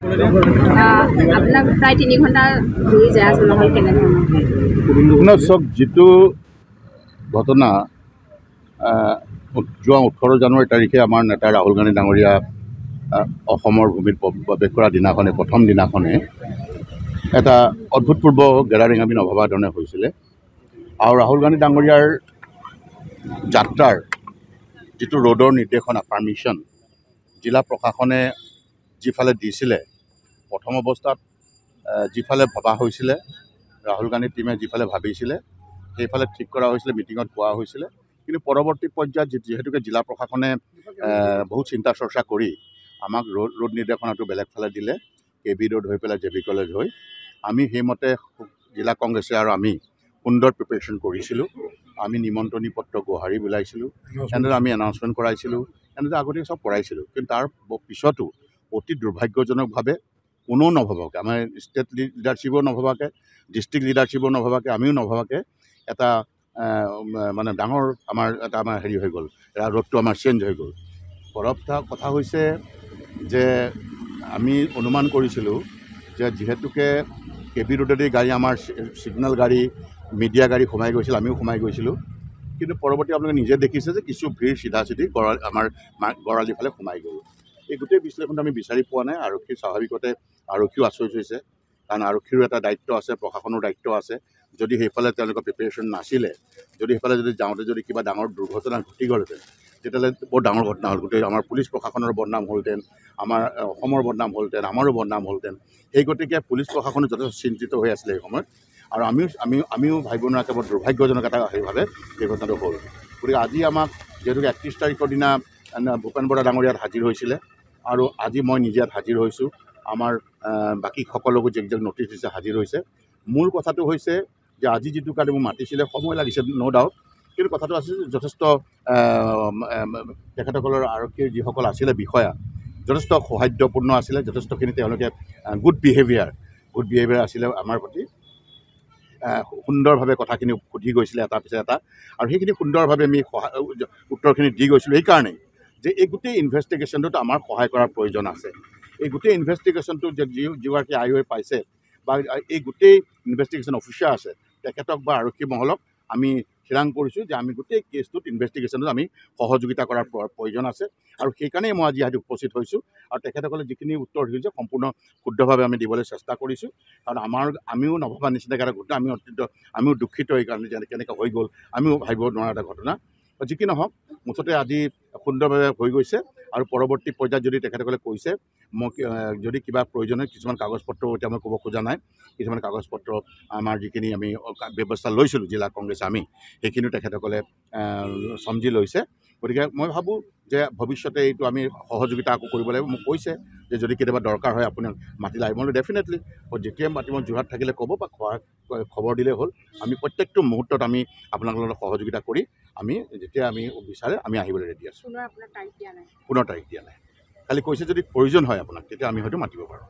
আপোনাক প্ৰায় 3 ঘণ্টা ধৰি যায় আছে নহ'ল কেনেধৰণৰ চব যিটো ঘটনা যোৱা 18 জানুৱাৰী তাৰিখে আমাৰ নেতা ৰাহুল গান্ধী ডাঙৰীয়া অসমৰ ভূমিত প্ৰৱেশ কৰা দিনাখনে প্ৰথম দিনাখনে এটা অভূতপূৰ্ব গেডাৰিং আমি নভবা ধৰণে হৈছিলে আৰু ৰাহুল গান্ধী ডাঙৰীয়াৰ যাত্ৰাৰ যিটো ৰোডৰ নিৰ্দেশনা পাৰ্মিশ্যন জিলা প্ৰশাসনে যিফালে দিছিলে প্ৰথম অৱস্থাত যিফালে ভবা হৈছিলে ৰাহুল গান্ধী টিমে যিফালে ভাবিছিলে সেইফালে ঠিক কৰা হৈছিলে মিটিঙত কোৱা হৈছিলে কিন্তু পৰৱৰ্তী পৰ্যায়ত যিহেতুকে জিলা প্ৰশাসনে বহুত চিন্তা চৰ্চা কৰি আমাক ৰোড নিৰ্দেশনাটো বেলেগ ফালে দিলে KB ৰোড হৈ পেলাই JB কলেজ হৈ আমি সেইমতে জিলা কংগ্ৰেছে আৰু আমি সুন্দৰ প্ৰিপেৰেশ্যন কৰিছিলোঁ আমি নিমন্ত্ৰণী পত্ৰ গুহাৰি বিলাইছিলোঁ এনেদৰে আমি এনাউন্সমেণ্ট কৰাইছিলোঁ এনেদৰে আগতীয়াকৈ চব কৰাইছিলোঁ কিন্তু তাৰ পিছতো অতি দুৰ্ভাগ্যজনকভাৱে কোনো নভবাকৈ আমাৰ ষ্টেট লিডাৰশ্বিপো নভবাকৈ ডিষ্ট্ৰিক্ট লিডাৰশ্বিপো নভবাকৈ আমিও নভবাকৈ এটা মানে ডাঙৰ আমাৰ হেৰি হৈ গ'ল ৰোডটো আমাৰ চেঞ্জ হৈ গ'ল কথা হৈছে যে আমি অনুমান কৰিছিলোঁ যে যিহেতুকে KB ৰোডেদি গাড়ী আমাৰ ছিগনেল গাড়ী মিডিয়া গাড়ী সোমাই গৈছিল আমিও সোমাই গৈছিলোঁ কিন্তু পৰৱৰ্তী আপোনালোকে নিজে দেখিছে যে কিছু ভিৰ চিধা চিধি আমাৰ গড়ালিৰ ফালে সোমাই গ'ল এই গোটেই বিশ্লেষণটো আমি বিচাৰি পোৱা নাই আৰক্ষীৰ স্বাভাৱিকতে আৰক্ষীও আচৰিত হৈছে কাৰণ আৰক্ষীৰো এটা দায়িত্ব আছে প্ৰশাসনৰ দায়িত্ব আছে যদি সেইফালে তেওঁলোকৰ প্ৰিপেৰেশ্যন নাছিলে যদি সেইফালে যদি যাওঁতে যদি কিবা ডাঙৰ দুৰ্ঘটনা ঘটি গ'লহেঁতেন তেতিয়াহ'লে বৰ ডাঙৰ ঘটনা হ'ল গোটেই আমাৰ পুলিচ প্ৰশাসনৰ বদনাম হ'লহেঁতেন আমাৰ অসমৰ বদনাম হ'লহেঁতেন আমাৰো বদনাম হ'লহেঁতেন সেই গতিকে পুলিচ প্ৰশাসনে যথেষ্ট চিন্তিত হৈ আছিলে এই সময়ত আৰু আমিও ভাবিব নোৱাৰাকৈ বৰ দুৰ্ভাগ্যজনক এটা সেইভাৱে এই ঘটনাটো হ'ল গতিকে আজি আমাক যিহেতুকে 31 তাৰিখৰ দিনা ভূপেন বৰা ডাঙৰীয়াত হাজিৰ হৈছিলে আৰু আজি মই নিজে ইয়াত হাজিৰ হৈছোঁ আমাৰ বাকী সকলোকো যিবিলাক ন'টিছ দিছে হাজিৰ হৈছে মূল কথাটো হৈছে যে আজি যিটো কাৰণে মোক মাতিছিলে সময় লাগিছে ন' ডাউট কিন্তু কথাটো আছিল যথেষ্ট তেখেতসকলৰ আৰক্ষীৰ যিসকল আছিলে বিষয়া যথেষ্ট সৌহাৰ্দ্যপূৰ্ণ আছিলে যথেষ্টখিনি তেওঁলোকে গুড বিহেভিয়াৰ আছিলে আমাৰ প্ৰতি সুন্দৰভাৱে কথাখিনি সুধি গৈছিলে এটা পিছত এটা আৰু সেইখিনি সুন্দৰভাৱে আমি উত্তৰখিনি দি গৈছিলোঁ এইকাৰণেই যে এই গোটেই ইনভেষ্টিগেশ্যনটোত আমাৰ সহায় কৰাৰ প্ৰয়োজন আছে এই গোটেই ইনভেষ্টিগেশ্যনটো যে যিগৰাকী IOA পাইছে বা এই গোটেই ইনভেষ্টিগেশ্যন অফিচাৰ আছে তেখেতক বা আৰক্ষী মহলক আমি থিৰাং কৰিছোঁ যে আমি গোটেই কেছটোত ইনভেষ্টিগেশ্যনত আমি সহযোগিতা কৰাৰ প্ৰয়োজন আছে আৰু সেইকাৰণেই মই আজি ইয়াত উপস্থিত হৈছোঁ আৰু তেখেতসকলে যিখিনি উত্তৰ দিছে সম্পূৰ্ণ শুদ্ধভাৱে আমি দিবলৈ চেষ্টা কৰিছোঁ কাৰণ আমিও নভবা নিচিনাকৈ এটা ঘটনা আমিও দুখিত এইকাৰণে যে কেনেকৈ হৈ গ'ল আমিও ভাবিব নোৱাৰা এটা ঘটনা যি কি নহওক মুঠতে আজি সুন্দৰভাৱে হৈ গৈছে আৰু পৰৱৰ্তী পৰ্যায়ত যদি তেখেতসকলে কৈছে মোক যদি কিবা প্ৰয়োজন হয় কিছুমান কাগজ পত্ৰ এতিয়া মই ক'ব খোজা নাই কিছুমান কাগজ পত্ৰ আমাৰ যিখিনি আমি ব্যৱস্থা লৈছিলোঁ জিলা কংগ্ৰেছে আমি সেইখিনিও তেখেতসকলে সমজি লৈছে গতিকে মই ভাবোঁ যে ভৱিষ্যতে এইটো আমি সহযোগিতা আকৌ কৰিব লাগিব মোক কৈছে যে যদি কেতিয়াবা দৰকাৰ হয় আপোনাক মাতিলে আহিব ডেফিনেটলি যেতিয়াই মাতিব যোৰহাট থাকিলে ক'ব বা খবৰ দিলেই হ'ল আমি প্ৰত্যেকটো মুহূৰ্তত আমি আপোনালোকৰ লগত সহযোগিতা কৰি আমি যেতিয়া আমি বিচাৰে আমি আহিবলৈ ৰেডি আছোঁ পুনৰ তাৰিখ দিয়া নাই খালি কৈছে যদি প্ৰয়োজন হয় আপোনাক তেতিয়া আমি হয়তো মাতিব পাৰোঁ